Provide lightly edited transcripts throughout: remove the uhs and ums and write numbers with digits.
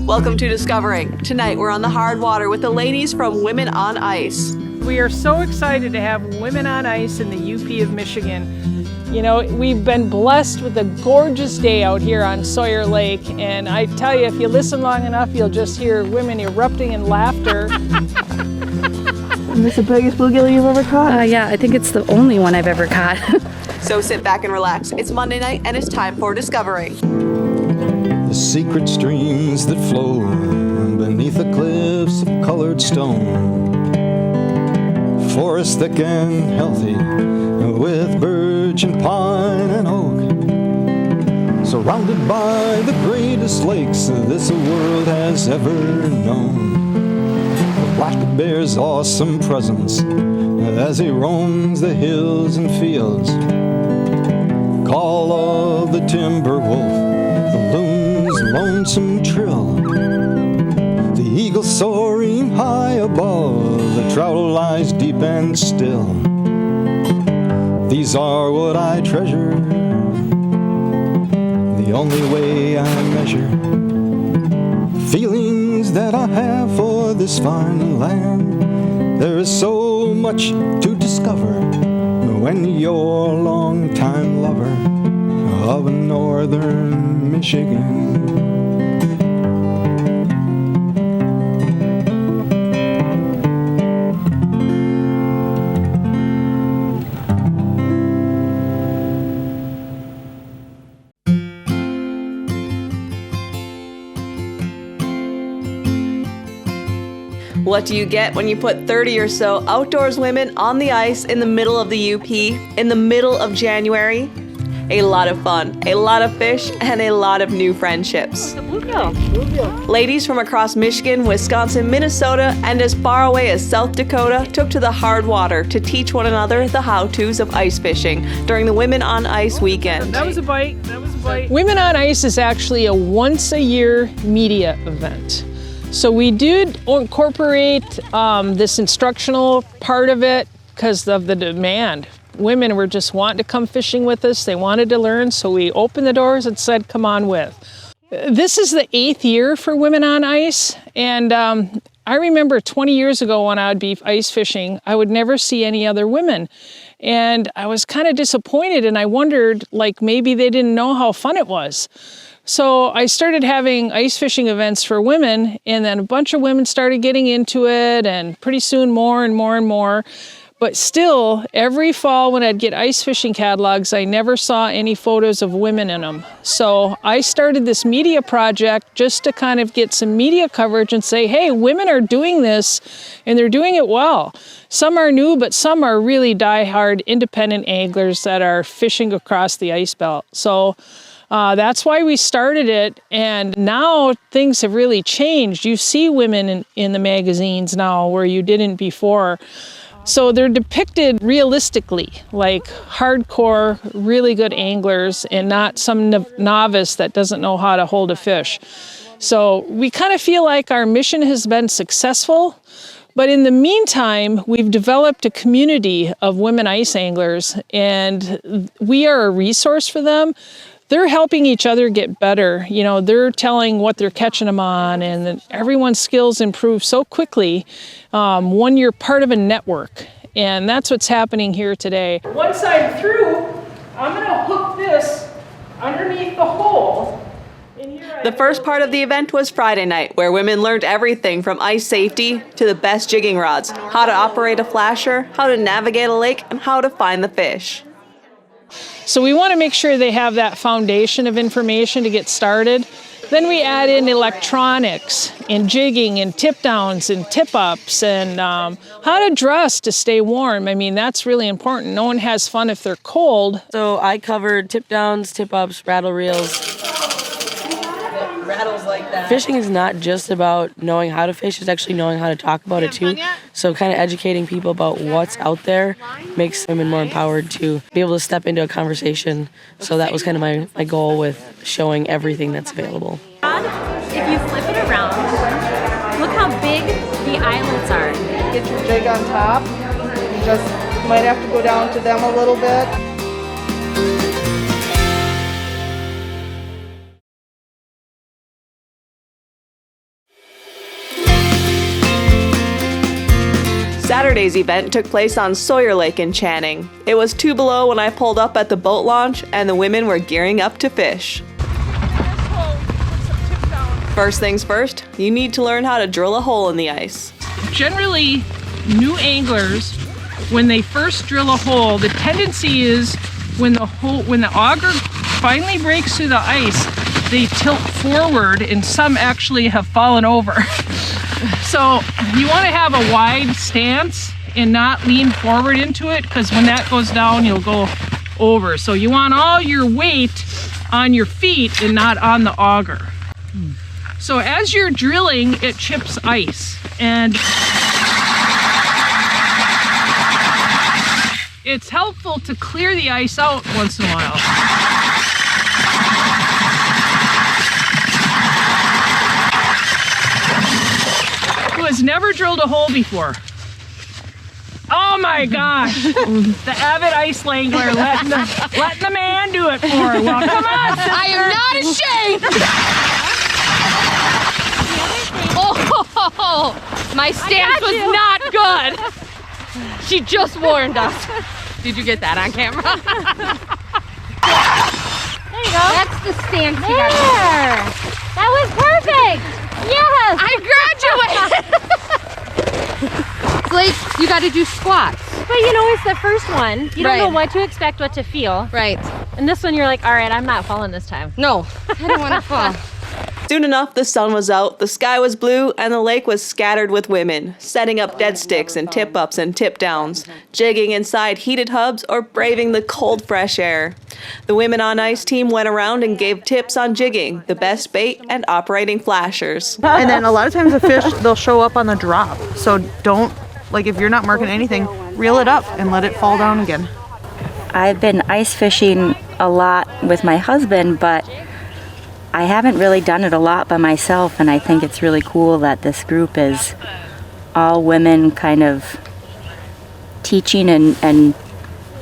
Welcome to Discovering. Tonight we're on the hard water with the ladies from Women on Ice. We are so excited to have Women on Ice in the UP of Michigan. You know, we've been blessed with a gorgeous day out here on Sawyer Lake, and I tell you, if you listen long enough, you'll just hear women erupting in laughter. Is this the biggest bluegill you've ever caught? Yeah, I think it's the only one I've ever caught. So sit back and relax. It's Monday night and it's time for Discovering. The secret streams that flow beneath the cliffs of colored stone. Forests thick and healthy with birch and pine and oak. Surrounded by the greatest lakes this world has ever known. The black bear's awesome presence as he roams the hills and fields. Call of the timber wolf, the loon's lonesome trill, the eagle soaring high above, the trout lies deep and still. These are what I treasure, the only way I measure feelings that I have for this fine land. There is so much to discover when you're a long-time lover of northern Michigan. What do you get when you put 30 or so outdoors women on the ice in the middle of the UP, in the middle of January? A lot of fun, a lot of fish, and a lot of new friendships. Ladies from across Michigan, Wisconsin, Minnesota, and as far away as South Dakota took to the hard water to teach one another the how-tos of ice fishing during the Women on Ice weekend. That was a bite. Women on Ice is actually a once-a-year media event. So we did incorporate this instructional part of it because of the demand. Women were just wanting to come fishing with us. They wanted to learn, so we opened the doors and said, come on with. This is the 8th year for Women on Ice, and I remember 20 years ago when I would be ice fishing, I would never see any other women. And I was kind of disappointed, and I wondered, like, maybe they didn't know how fun it was. So I started having ice fishing events for women, and then a bunch of women started getting into it, and pretty soon more and more and more. But still, every fall when I'd get ice fishing catalogs, I never saw any photos of women in them. So I started this media project just to kind of get some media coverage and say, hey, women are doing this, and they're doing it well. Some are new, but some are really die-hard independent anglers that are fishing across the ice belt. So that's why we started it, and now things have really changed. You see women in the magazines now where you didn't before. So they're depicted realistically, like hardcore, really good anglers, and not some novice that doesn't know how to hold a fish. So we kind of feel like our mission has been successful. But in the meantime, we've developed a community of women ice anglers, and we are a resource for them. They're helping each other get better. You know, they're telling what they're catching them on, and everyone's skills improve so quickly when you're part of a network. And that's what's happening here today. Once I'm through, I'm gonna hook this underneath the hole. The first part of the event was Friday night, where women learned everything from ice safety to the best jigging rods, how to operate a flasher, how to navigate a lake, and how to find the fish. So we want to make sure they have that foundation of information to get started. Then we add in electronics and jigging and tip downs and tip ups and how to dress to stay warm. I mean, that's really important. No one has fun if they're cold. So I covered tip downs, tip ups, rattle reels. Rattles like that. Fishing is not just about knowing how to fish, it's actually knowing how to talk about it too. So kind of educating people about what's out there makes women more empowered to be able to step into a conversation. So that was kind of my goal with showing everything that's available. If you flip it around, look how big the eyelets are. Get your jig on top. You just might have to go down to them a little bit. Saturday's event took place on Sawyer Lake in Channing. It was 2 below when I pulled up at the boat launch and the women were gearing up to fish. First things first, you need to learn how to drill a hole in the ice. Generally, new anglers, when they first drill a hole, the tendency is when the auger finally breaks through the ice, they tilt forward and some actually have fallen over. So you want to have a wide stance and not lean forward into it, because when that goes down, you'll go over. So you want all your weight on your feet and not on the auger. So as you're drilling, it chips ice, and it's helpful to clear the ice out once in a while. Who has never drilled a hole before? Oh my gosh! The avid ice angler letting the man do it for her. Well, come on, sister. I am not ashamed! Oh, my stance was not good. She just warned us. Did you get that on camera? There you go. That's the stance you got. There. That was perfect. Yes. I graduated. It's like you got to do squats. But you know, it's the first one. You don't know Right. what to expect, what to feel. Right. And this one, you're like, all right, I'm not falling this time. No, I didn't want to fall. Soon enough, the sun was out, the sky was blue, and the lake was scattered with women, setting up dead sticks and tip-ups and tip-downs, jigging inside heated hubs or braving the cold, fresh air. The Women on Ice team went around and gave tips on jigging, the best bait, and operating flashers. And then a lot of times the fish, they'll show up on the drop. So don't, like if you're not marking anything, reel it up and let it fall down again. I've been ice fishing a lot with my husband, but I haven't really done it a lot by myself, and I think it's really cool that this group is all women, kind of teaching and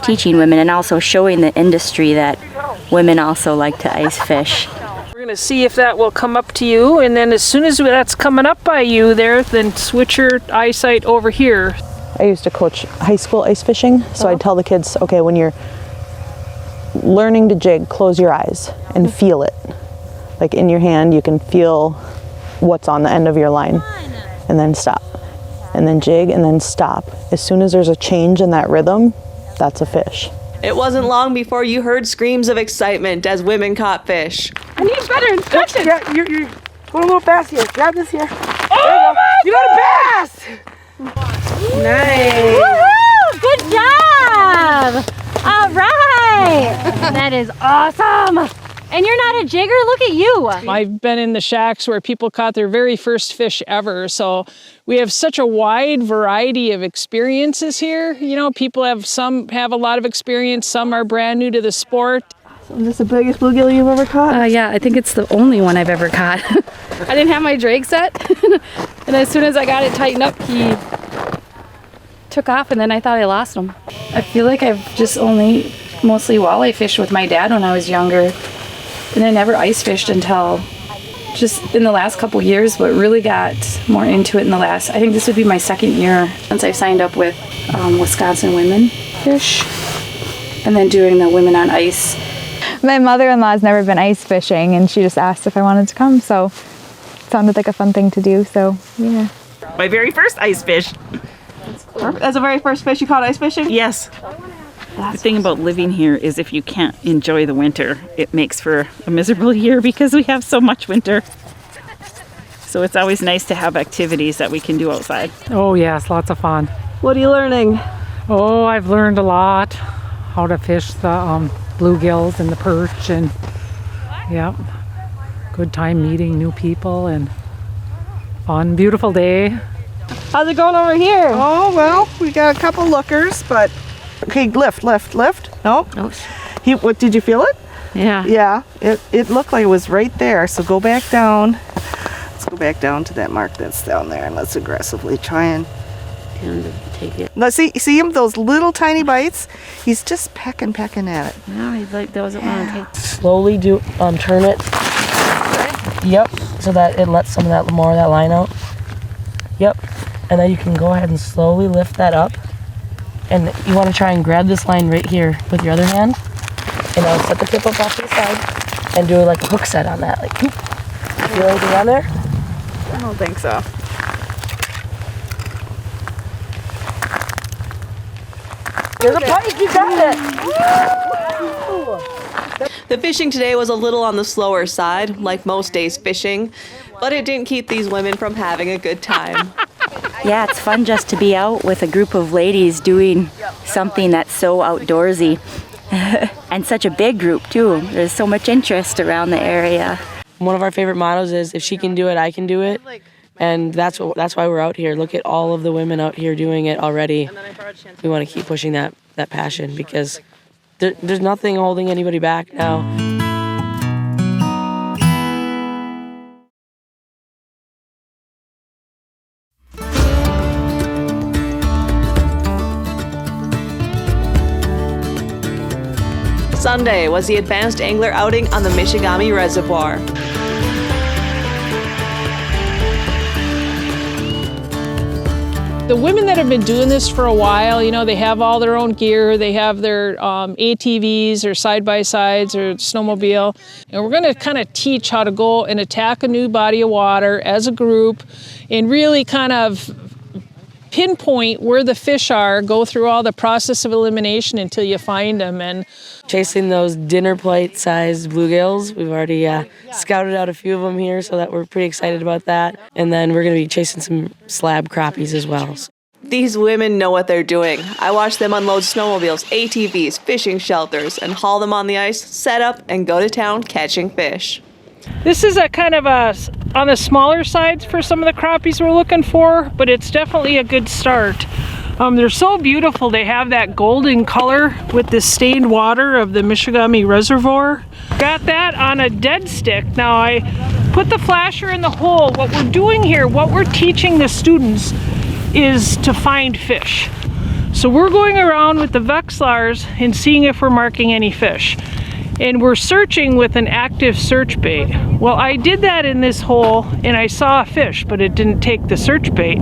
teaching women, and also showing the industry that women also like to ice fish. We're going to see if that will come up to you, and then as soon as that's coming up by you there, then switch your eyesight over here. I used to coach high school ice fishing, so I'd tell the kids, okay, when you're learning to jig, close your eyes and feel it. Like in your hand, you can feel what's on the end of your line, and then stop, and then jig, and then stop. As soon as there's a change in that rhythm, that's a fish. It wasn't long before you heard screams of excitement as women caught fish. I need better touch it. Yeah, you're going a little fast here. Grab this here. Oh my You got a bass! Nice. Woohoo! Good job! All right! That is awesome! And you're not a jigger? Look at you! I've been in the shacks where people caught their very first fish ever, so we have such a wide variety of experiences here. You know, some have a lot of experience, some are brand new to the sport. Is this the biggest bluegill you've ever caught? Yeah, I think it's the only one I've ever caught. I didn't have my drag set, and as soon as I got it tightened up, he took off, and then I thought I lost him. I feel like I've just only mostly walleye fished with my dad when I was younger. And I never ice fished until just in the last couple years, but really got more into it in the last, I think this would be my second year since I've signed up with Wisconsin Women Fish, and then doing the Women on Ice. My mother-in-law's never been ice fishing, and she just asked if I wanted to come, so it sounded like a fun thing to do, so yeah. My very first ice fish. That's the very first fish you caught ice fishing? Yes. The thing about living here is if you can't enjoy the winter, it makes for a miserable year because we have so much winter. So it's always nice to have activities that we can do outside. Oh yes, lots of fun. What are you learning? Oh, I've learned a lot. How to fish the bluegills and the perch, and yep, good time meeting new people and fun, beautiful day. How's it going over here? Oh, well, we got a couple lookers, but okay, lift. Nope. What, did you feel it? Yeah. Yeah, it looked like it was right there, so go back down. Let's go back down to that mark that's down there, and let's aggressively try and Take it. let's see him, those little tiny bites. He's just pecking at it. No, he doesn't want to take. Slowly turn it. Yep, so that it lets some of that more of that line out. Yep, and then you can go ahead and slowly lift that up. And you want to try and grab this line right here with your other hand. And now set the tip up off to the side and do like a hook set on that. Like, whoop. Feel anything on there? I don't think so. There's a pike, you got it! The fishing today was a little on the slower side, like most days fishing, but it didn't keep these women from having a good time. Yeah, it's fun just to be out with a group of ladies doing something that's so outdoorsy. And such a big group too. There's so much interest around the area. One of our favorite mottos is, if she can do it, I can do it. And that's why we're out here. Look at all of the women out here doing it already. We want to keep pushing that passion, because there's nothing holding anybody back now. Sunday was the advanced angler outing on the Michigami Reservoir. The women that have been doing this for a while, you know, they have all their own gear. They have their ATVs or side-by-sides or snowmobile. And we're going to kind of teach how to go and attack a new body of water as a group and really kind of pinpoint where the fish are, go through all the process of elimination until you find them. And chasing those dinner plate sized bluegills. We've already scouted out a few of them here, so that we're pretty excited about that. And then we're going to be chasing some slab crappies as well. These women know what they're doing. I watch them unload snowmobiles, ATVs, fishing shelters, and haul them on the ice, set up, and go to town catching fish. this is a kind of on the smaller sides for some of the crappies we're looking for, but it's definitely a good start. They're so beautiful. They have that golden color with the stained water of the Michigami Reservoir. Got that on a dead stick. Now I put the flasher in the hole. What we're doing here, what we're teaching the students is to find fish. So we're going around with the Vexilars and seeing if we're marking any fish. And we're searching with an active search bait. Well, I did that in this hole and I saw a fish, but it didn't take the search bait.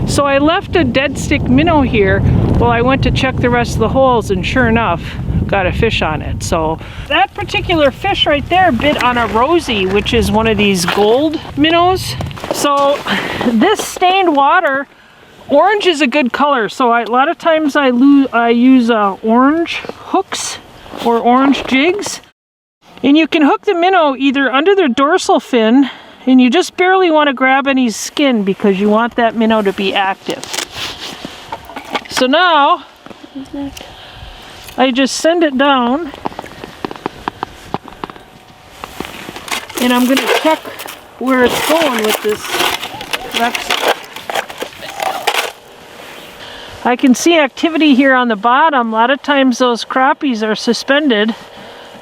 So I left a dead stick minnow here while I went to check the rest of the holes, and sure enough, got a fish on it. So that particular fish right there bit on a Rosie, which is one of these gold minnows. So this stained water, orange is a good color. So a lot of times I use orange hooks or orange jigs. And you can hook the minnow either under their dorsal fin, and you just barely want to grab any skin because you want that minnow to be active. So now I just send it down, and I'm going to check where it's going with this Vexillar. I can see activity here on the bottom. A lot of times those crappies are suspended.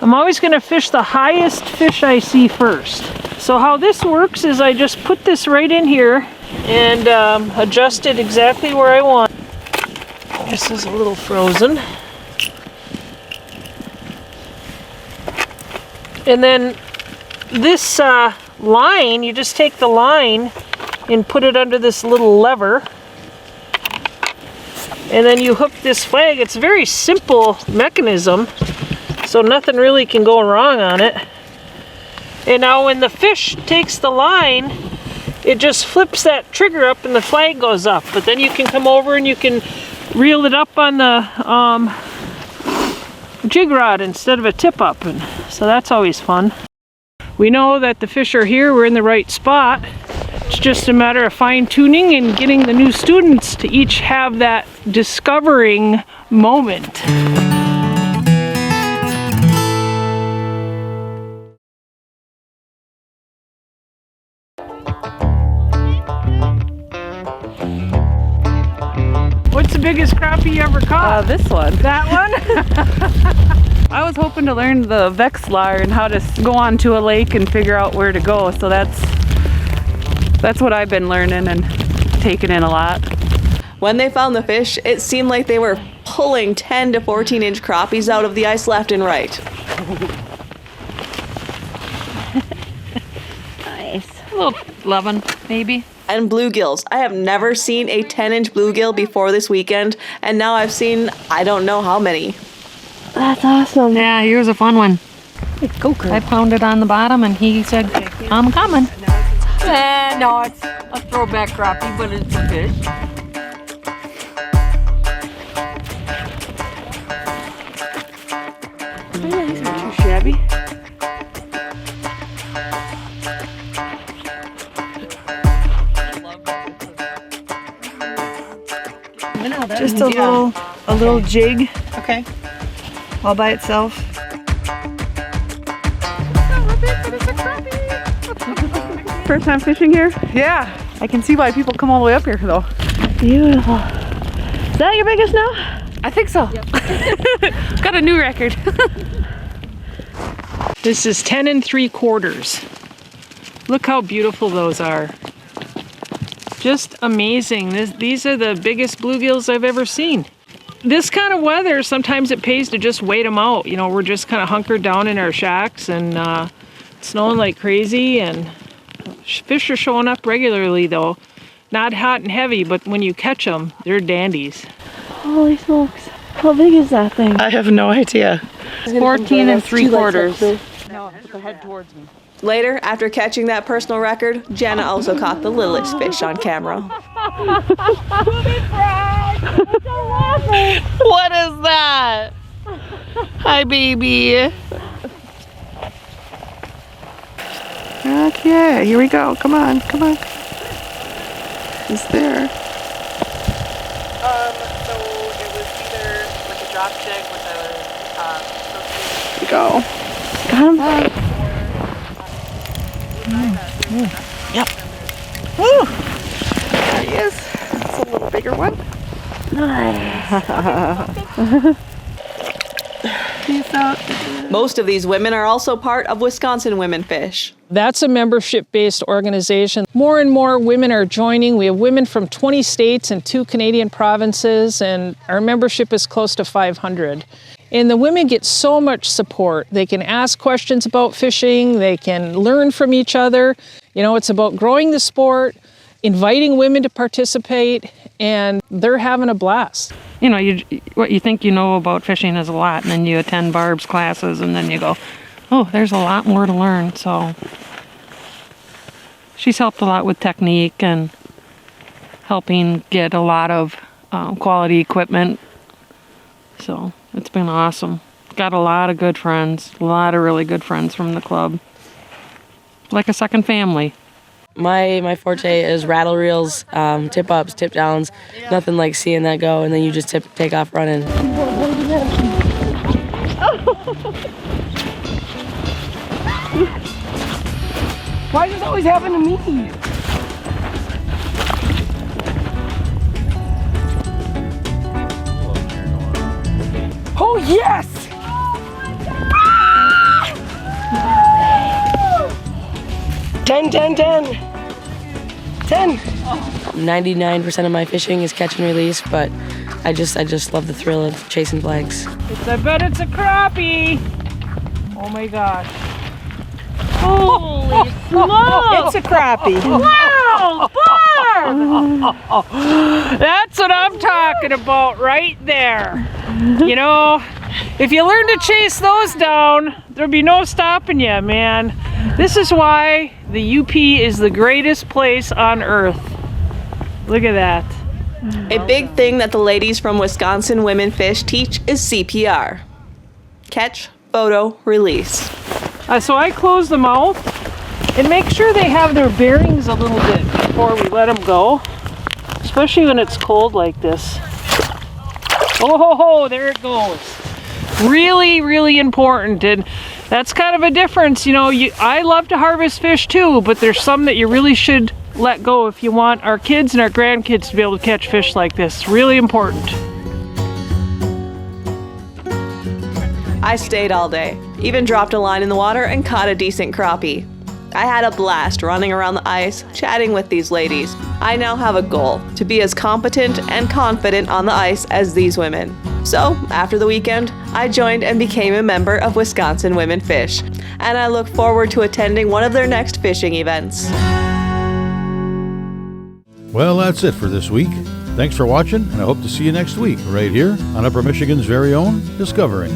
I'm always going to fish the highest fish I see first. So how this works is I just put this right in here and adjust it exactly where I want. This is a little frozen. And then this line, you just take the line and put it under this little lever. And then you hook this flag. It's a very simple mechanism, so nothing really can go wrong on it. And now when the fish takes the line, it just flips that trigger up and the flag goes up. But then you can come over and you can reel it up on the jig rod instead of a tip up. And so that's always fun. We know that the fish are here, we're in the right spot. It's just a matter of fine-tuning and getting the new students to each have that discovering moment. What's the biggest crappie you ever caught? This one. That one? I was hoping to learn the Vexilar and how to go onto a lake and figure out where to go, so that's what I've been learning and taking in a lot. When they found the fish, it seemed like they were pulling 10 to 14 inch crappies out of the ice left and right. Nice. A little 11, maybe. and bluegills. I have never seen a 10-inch bluegill before this weekend, and now I've seen I don't know how many. That's awesome. Yeah, here's a fun one. I pounded on the bottom and he said, I'm coming. No, it's a throwback crappie, but it's a fish. Yeah, these aren't too shabby. Just a little jig. Okay. All by itself. First time fishing here? Yeah. I can see why people come all the way up here though. Beautiful. Is that your biggest now? I think so. Got a new record. This is 10 3/4. Look how beautiful those are. Just amazing. These are the biggest bluegills I've ever seen. This kind of weather, sometimes it pays to just wait them out. You know, we're just kind of hunkered down in our shacks and it's snowing like crazy, and fish are showing up regularly though. Not hot and heavy, but when you catch them, they're dandies. Holy smokes. How big is that thing? I have no idea. 14 3/4. No, go head towards me. Later, after catching that personal record, Jenna also caught the littlest fish on camera. What is that? Hi, baby. Okay, here we go. Come on, come on. He's there. So it was either like a drop jig with a Here we go. Got him? Yep. Woo! There he is. It's a little bigger one. Nice. Peace out. Most of these women are also part of Wisconsin Women Fish. That's a membership-based organization. More and more women are joining. We have women from 20 states and 2 Canadian provinces, and our membership is close to 500. And the women get so much support. They can ask questions about fishing. They can learn from each other. You know, it's about growing the sport, inviting women to participate, and they're having a blast. You know, what you think you know about fishing is a lot, and then you attend Barb's classes, and then you go, oh, there's a lot more to learn. So she's helped a lot with technique and helping get a lot of quality equipment. So it's been awesome. Got a lot of good friends, a lot of really good friends from the club. Like a second family. My forte is rattle reels, tip ups, tip downs. Nothing like seeing that go, and then you just take off running. Why does this always happen to me? Oh yes! 10, 10, 10. 10. 99% of my fishing is catch and release, but I just love the thrill of chasing flags. I bet it's a crappie. Oh my gosh. Holy smokes! It's a crappie. Wow, Barb! That's what I'm talking about right there. You know, if you learn to chase those down, there'll be no stopping you, man. This is why the UP is the greatest place on earth. Look at that. A big thing that the ladies from Wisconsin Women Fish teach is CPR. Catch, photo, release. So I close the mouth and make sure they have their bearings a little bit before we let them go, especially when it's cold like this. Oh, there it goes. Really, really important. And that's kind of a difference. You know, I love to harvest fish too, but there's some that you really should let go if you want our kids and our grandkids to be able to catch fish like this. Really important. I stayed all day, even dropped a line in the water and caught a decent crappie. I had a blast running around the ice, chatting with these ladies. I now have a goal, to be as competent and confident on the ice as these women. So, after the weekend, I joined and became a member of Wisconsin Women Fish, and I look forward to attending one of their next fishing events. Well, that's it for this week. Thanks for watching, and I hope to see you next week right here on Upper Michigan's very own Discovering.